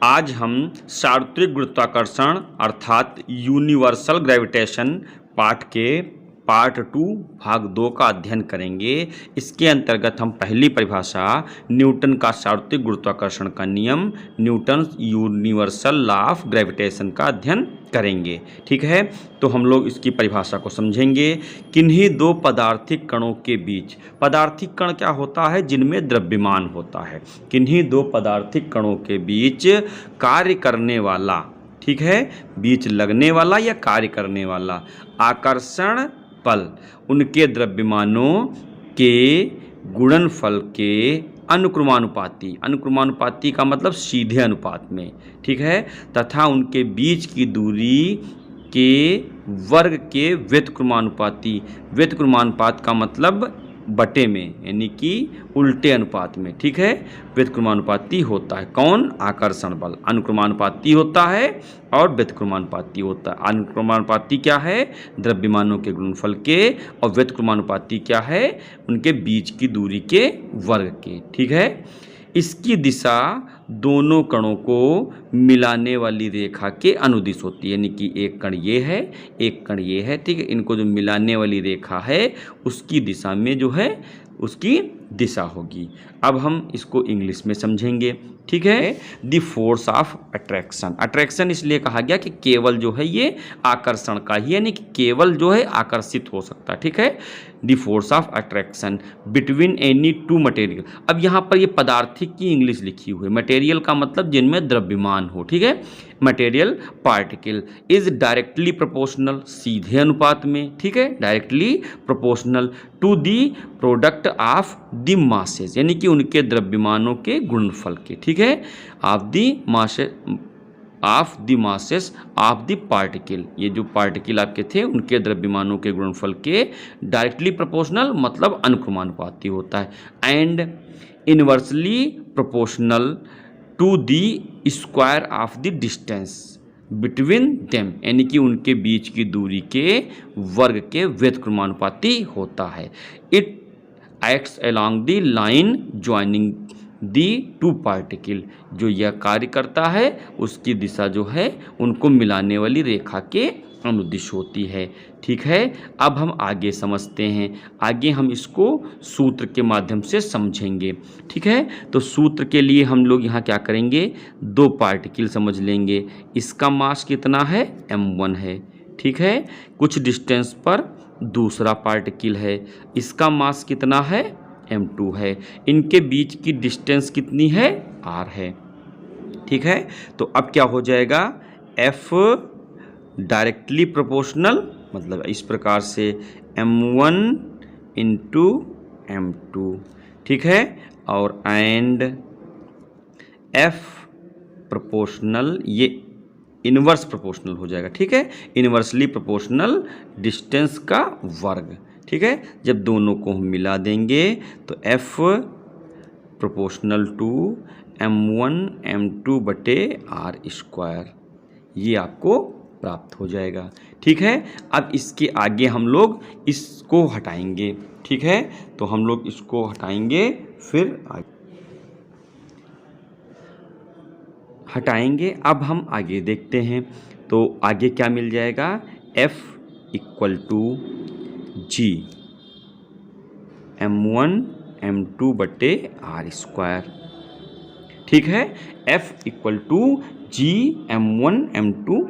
आज हम सार्वत्रिक गुरुत्वाकर्षण अर्थात यूनिवर्सल ग्रेविटेशन पाठ के पार्ट 2 भाग 2 का अध्ययन करेंगे। इसके अंतर्गत हम पहली परिभाषा न्यूटन का सार्वत्रिक गुरुत्वाकर्षण का नियम, Newton universal law of gravitation का अध्ययन करेंगे। ठीक है, तो हम लोग इसकी परिभाषा को समझेंगे। किन्हीं दो पदार्थिक कणों के बीच, पदार्थिक कण क्या होता है? जिनमें द्रव्यमान होता है। किन्हीं दो पदार्थिक कणों के बीच कार्य करने वाला, ठीक है, बीच लगने वाला या कार्य करने वाला आकर्षण बल उनके द्रव्यमानों के गुणनफल के अनुक्रमानुपाती, अनुक्रमानुपाती का मतलब सीधे अनुपात में, ठीक है, तथा उनके बीच की दूरी के वर्ग के व्यतिक्रमानुपाती, व्यतिक्रमानुपात का मतलब बटे में, यानी कि उल्टे अनुपात में, ठीक है, व्यतिक्रमानुपाती होता है। कौन? आकर्षण बल। अनुक्रमानुपाती होता है और व्यतिक्रमानुपाती होता है। अनुक्रमानुपाती क्या है? द्रव्यमानों के गुणनफल के, और व्यतिक्रमानुपाती क्या है? उनके बीच की दूरी के वर्ग के, ठीक है। इसकी दिशा दोनों कणों को मिलाने वाली रेखा के अनुदिश होती है, यानी कि एक कण ये है, एक कण ये है, ठीक है। इनको जो मिलाने वाली रेखा है उसकी दिशा में जो है उसकी दिशा होगी। अब हम इसको इंग्लिश में समझेंगे, ठीक है। The force of attraction, attraction इसलिए कहा गया कि केवल जो है ये आकर्षण का ही, यानी कि केवल जो है आकर्षित हो सकता है, ठीक है। The force of attraction between any two material. अब यहाँ पर ये पदार्थिक की इंग्लिश लिखी हुई है। मटेरियल का मतलब जिनमें द्रव्यमान हो, ठीक है। Material particle is directly proportional, सीधे अनुपात में, ठीक है, directly proportional to the product of the masses, यानी कि उनके द्रव्यमानों के गुणनफल के, ठीक है, of the masses, of the masses of the particle. ये जो पार्टिकल आपके थे उनके द्रव्यमानों के गुणनफल के डायरेक्टली प्रोपोर्शनल मतलब अनुक्रमानुपाती होता है। And inversely proportional to the square of the distance between them, यानी कि उनके बीच की दूरी के वर्ग के व्यतिक्रमानुपाती होता है। It acts along the line joining the two particle, जो यह कार्य करता है उसकी दिशा जो है उनको मिलाने वाली रेखा के अनुदिश होती है, ठीक है। अब हम आगे समझते हैं, आगे हम इसको सूत्र के माध्यम से समझेंगे, ठीक है। तो सूत्र के लिए हम लोग यहाँ क्या करेंगे, दो पार्टिकल समझ लेंगे। इसका मास कितना है? m1 है, ठीक है। कुछ डिस्टेंस पर दूसरा पार्टिकल है, इसका मास कितना है? m2 है। इनके बीच की डिस्टेंस कितनी है? r है, ठीक है। तो अब क्या हो जाएगा, f डायरेक्टली प्रोपोर्शनल, मतलब इस प्रकार से m1 इंटू m2, ठीक है, और एंड f प्रोपोर्शनल, ये इनवर्स प्रोपोर्शनल हो जाएगा, ठीक है, इनवर्सली प्रोपोर्शनल डिस्टेंस का वर्ग, ठीक है। जब दोनों को हम मिला देंगे तो f proportional to m1 m2 बटे r स्क्वायर, ये आपको प्राप्त हो जाएगा, ठीक है। अब इसके आगे हम लोग इसको हटाएंगे, ठीक है, तो हम लोग इसको हटाएंगे, फिर हटाएंगे। अब हम आगे देखते हैं, तो आगे क्या मिल जाएगा, f equal to g m1 m2 बटे r स्क्वायर, ठीक है। f equal to g m1 m2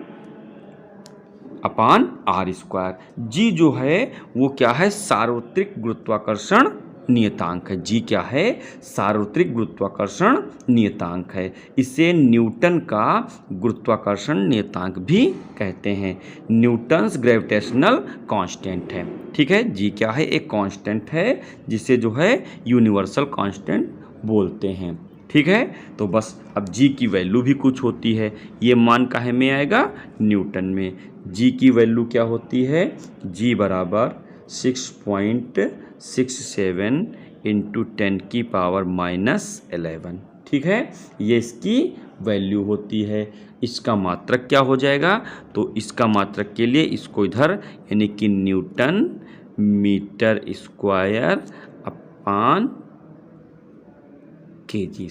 upon r square. g जो है वो क्या है? सार्वत्रिक गुरुत्वाकर्षण नियतांक है। g क्या है? सार्वत्रिक गुरुत्वाकर्षण नियतांक है। इसे न्यूटन का गुरुत्वाकर्षण नियतांक भी कहते हैं। न्यूटन्स ग्रेविटेशनल कांस्टेंट है, ठीक है। g क्या है? एक कांस्टेंट है जिसे जो है यूनिवर्सल कांस्टेंट बोलते हैं, ठीक है। तो बस अब g की वैल्यू भी कुछ होती है, ये मान काहे में आएगा? न्यूटन में। g की वैल्यू क्या होती है? g बराबर 6.67 इंटू 10 की पावर -11, ठीक है, ये इसकी वैल्यू होती है। इसका मात्रक क्या हो जाएगा? तो इसका मात्रक के लिए इसको इधर, यानी कि Newton metre square upon kg²।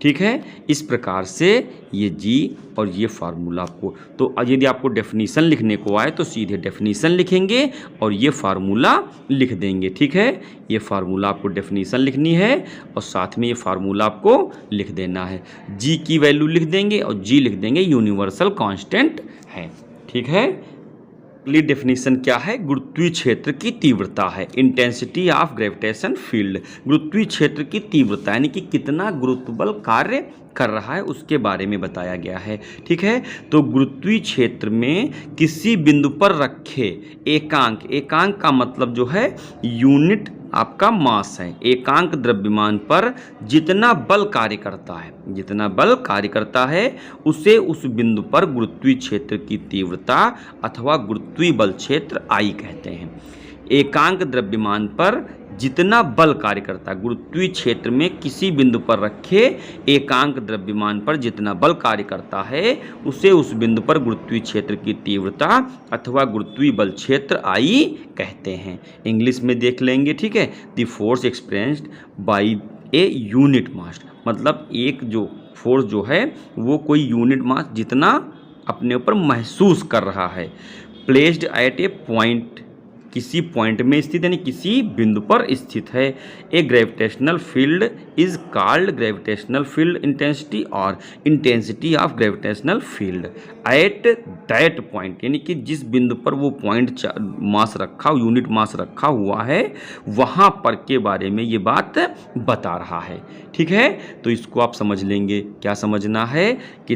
ठीक है, इस प्रकार से ये जी और ये फार्मूला आपको, तो यदि आपको डेफिनीशन लिखने को आए तो सीधे डेफिनीशन लिखेंगे और ये फार्मूला लिख देंगे। ठीक है, ये फार्मूला आपको डेफिनीशन लिखनी है और साथ में ये फार्मूला आपको लिख देना है। जी की वैल्यू लिख देंगे और जी लिख देंगे यूनिवर्सल कांस्टेंट है। ठीक है, अगली डेफिनेशन क्या है? गुरुत्वीय क्षेत्र की तीव्रता है, इंटेंसिटी ऑफ ग्रेविटेशन फील्ड। गुरुत्वीय क्षेत्र की तीव्रता यानी कि कितना गुरुत्व बल कार्य कर रहा है उसके बारे में बताया गया है। ठीक है, तो गुरुत्वीय क्षेत्र में किसी बिंदु पर रखे एकांक, एकांक का मतलब जो है यूनिट आपका मास है, एकांक द्रव्यमान पर जितना बल कार्य करता है, जितना बल कार्य करता है उसे उस बिंदु पर गुरुत्वीय क्षेत्र की तीव्रता अथवा गुरुत्वीय बल क्षेत्र आई कहते हैं। एकांक द्रव्यमान पर जितना बल कार्य करता है, गुरुत्वीय क्षेत्र में किसी बिंदु पर रखे एकांक द्रव्यमान पर जितना बल कार्य करता है उसे उस बिंदु पर गुरुत्वीय क्षेत्र की तीव्रता अथवा गुरुत्वीय बल क्षेत्र आई कहते हैं। इंग्लिश में देख लेंगे। ठीक है, the force experienced bye a unit mass, मतलब एक जो फोर्स जो है वो कोई यूनिट मास जितना अपने ऊपर महसूस कर रहा है। प्लेस्ड एट ए पॉइंट, किसी पॉइंट में स्थित यानी किसी बिंदु पर स्थित है। A gravitational field is called gravitational field intensity और intensity of gravitational field at that point, यानी कि जिस बिंदु पर वो पॉइंट मास रखा, यूनिट मास रखा हुआ है वहाँ पर के बारे में ये बात बता रहा है। ठीक है, तो इसको आप समझ लेंगे। क्या समझना है कि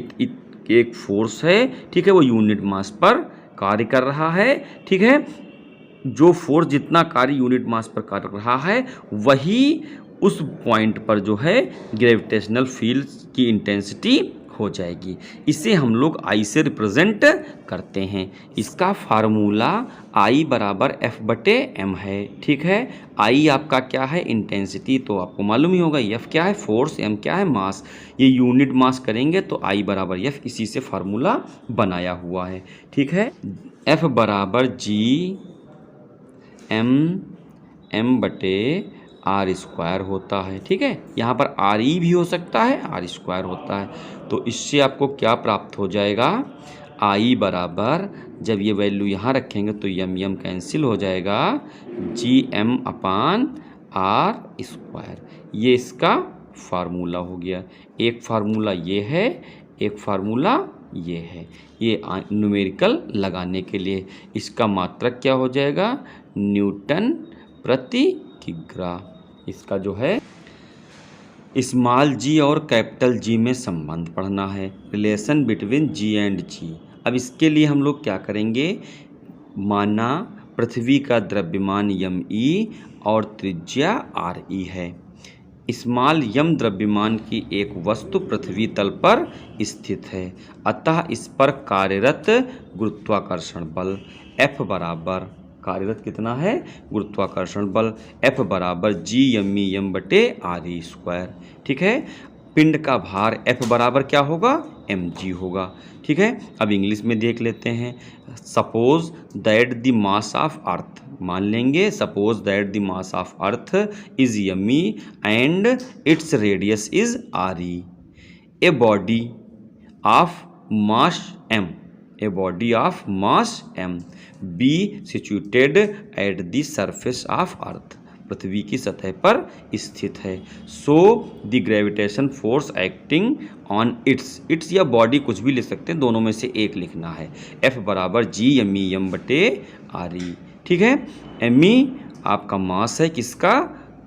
एक फोर्स है, ठीक है, वो यूनिट मास पर कार्य कर रहा है। ठीक है, जो फोर्स जितना कार्य यूनिट मास पर कर रहा है वही उस पॉइंट पर जो है ग्रेविटेशनल फील्ड की इंटेंसिटी हो जाएगी। इसे हम लोग आई से रिप्रेजेंट करते हैं। इसका फार्मूला आई बराबर F/m है। ठीक है, आई आपका क्या है? इंटेंसिटी, तो आपको मालूम ही होगा। F क्या है? फोर्स, M क्या है? मास। ये यूनिट मास करेंगे तो आई बराबर F, इसी से फार्मूला बनाया हुआ है। ठीक है, F बराबर G/m/r² होता है। ठीक है, यहाँ पर RE भी हो सकता है, R² होता है। तो इससे आपको क्या प्राप्त हो जाएगा? आई बराबर, जब ये वैल्यू यहाँ रखेंगे तो यम कैंसिल हो जाएगा, Gm/r²। ये इसका फार्मूला हो गया। एक फार्मूला ये है, एक फार्मूला ये है। ये न्यूमेरिकल लगाने के लिए इसका मात्रक क्या हो जाएगा? न्यूटन प्रति किग्रा। इसका जो है स्मॉल जी और कैपिटल जी में संबंध पढ़ना है, रिलेशन बिटवीन जी एंड जी। अब इसके लिए हम लोग क्या करेंगे? माना पृथ्वी का द्रव्यमान e और त्रिज्या re है। स्मॉल यम द्रव्यमान की एक वस्तु पृथ्वी तल पर स्थित है, अतः इस पर कार्यरत गुरुत्वाकर्षण बल F बराबर, कार्यरत कितना है? गुरुत्वाकर्षण बल F बराबर Gm/re²। ठीक है, पिंड का भार F बराबर क्या होगा? mg होगा। ठीक है, अब इंग्लिश में देख लेते हैं। Suppose that the mass of earth, मान लेंगे suppose that the mass of earth is me and its radius is re। A body of mass m, a body of mass m be situated at the surface of earth, पृथ्वी की सतह पर स्थित है। So the gravitation force acting on it's या body कुछ भी लिख सकते हैं, दोनों में से एक लिखना है। F बराबर Gm/re। ठीक है, me आपका मास है किसका?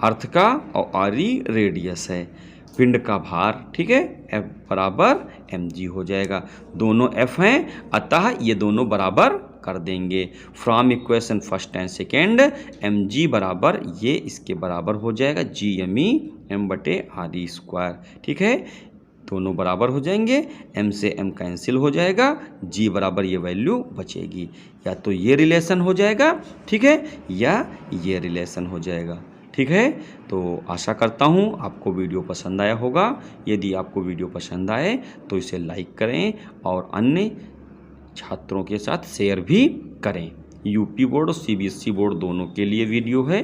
अर्थ का, और re रेडियस है, पिंड का भार। ठीक है, F बराबर mg हो जाएगा। दोनों F हैं, अतः ये दोनों बराबर कर देंगे। From equation first and second mg बराबर, ये इसके बराबर हो जाएगा Gm/re²। ठीक है, दोनों बराबर हो जाएंगे, m से m कैंसिल हो जाएगा, g बराबर ये वैल्यू बचेगी। या तो ये रिलेशन हो जाएगा, ठीक है, या ये रिलेशन हो जाएगा। ठीक है, तो आशा करता हूँ आपको वीडियो पसंद आया होगा। यदि आपको वीडियो पसंद आए तो इसे लाइक करें और अन्य छात्रों के साथ शेयर भी करें। यूपी बोर्ड और सीबीएसई बोर्ड दोनों के लिए वीडियो है।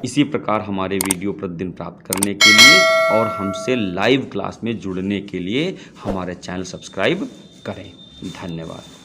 इसी प्रकार हमारे वीडियो प्रतिदिन प्राप्त करने के लिए और हमसे लाइव क्लास में जुड़ने के लिए हमारे चैनल सब्सक्राइब करें। धन्यवाद।